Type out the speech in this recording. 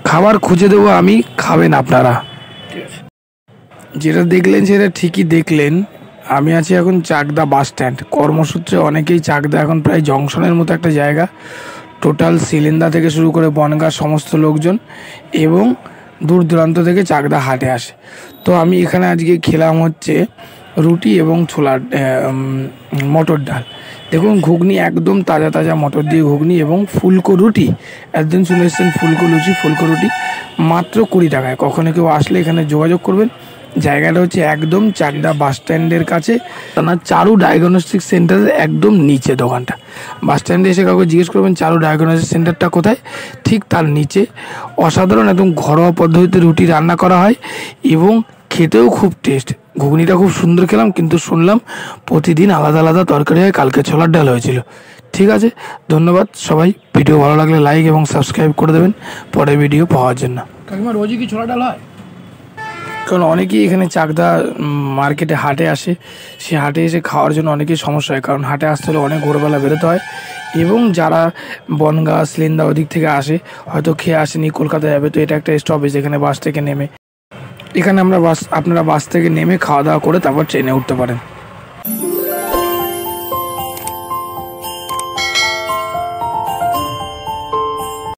খাবার খুঁজে দেবো আমি, খাবেন আপনারা। যেটা দেখলেন সেটা ঠিকই দেখলেন। আমি আছি এখন চাকদা বাস স্ট্যান্ড। কর্মসূত্রে অনেকেই চাকদা এখন প্রায় জংশনের মতো একটা জায়গা। টোটাল সিলিন্দা থেকে শুরু করে বনগাঁ সমস্ত লোকজন এবং দূর দূরান্ত থেকে চাকদা হাটে আসে। তো আমি এখানে আজকে খেলাম হচ্ছে রুটি এবং ছোলার মটর ডাল। দেখুন ঘুগনি একদম তাজা তাজা মটর দিয়ে ঘুগনি এবং ফুলকো রুটি। একদিন শুনে এসছেন ফুলকো লুচি, ফুলকো রুটি মাত্র 20 টাকায়। কখনো কেউ আসলে এখানে যোগাযোগ করবেন। জায়গাটা হচ্ছে একদম চাকদা বাস স্ট্যান্ডের কাছে, না চারু ডায়াগনস্টিক সেন্টারের একদম নিচে দোকানটা। বাস স্ট্যান্ডে এসে কাউকে জিজ্ঞেস করবেন চারু ডায়াগনস্টিক সেন্টারটা কোথায়, ঠিক তার নিচে। অসাধারণ একদম ঘরোয়া পদ্ধতিতে রুটি রান্না করা হয় এবং খেতেও খুব টেস্ট। ঘুগনিটা খুব সুন্দর খেলাম, কিন্তু শুনলাম প্রতিদিন আলাদা আলাদা তরকারি হয়, কালকে ছোলার ডাল হয়েছিল। ঠিক আছে, ধন্যবাদ সবাই। ভিডিও ভালো লাগলে লাইক এবং সাবস্ক্রাইব করে দেবেন পরের ভিডিও পাওয়ার জন্য। কাকিমা রোজই কি ছোলা ডাল হয়? কারণ অনেকেই এখানে চাকদা মার্কেটে হাটে আসে, সে হাটে এসে খাওয়ার জন্য অনেকেই সমস্যা হয়, কারণ হাটে আসতে হলে অনেক ভোরবেলা বেরোতে হয়। এবং যারা বনগাঁ সিলিন্দা ওদিক থেকে আসে, হয়তো খেয়ে আসেনি, কলকাতা যাবে, তো এটা একটা স্টপেজ। এখানে বাস থেকে নেমে আপনারা বাস থেকে নেমে খাওয়া দাওয়া করে তারপর ট্রেনে উঠতে পারেন।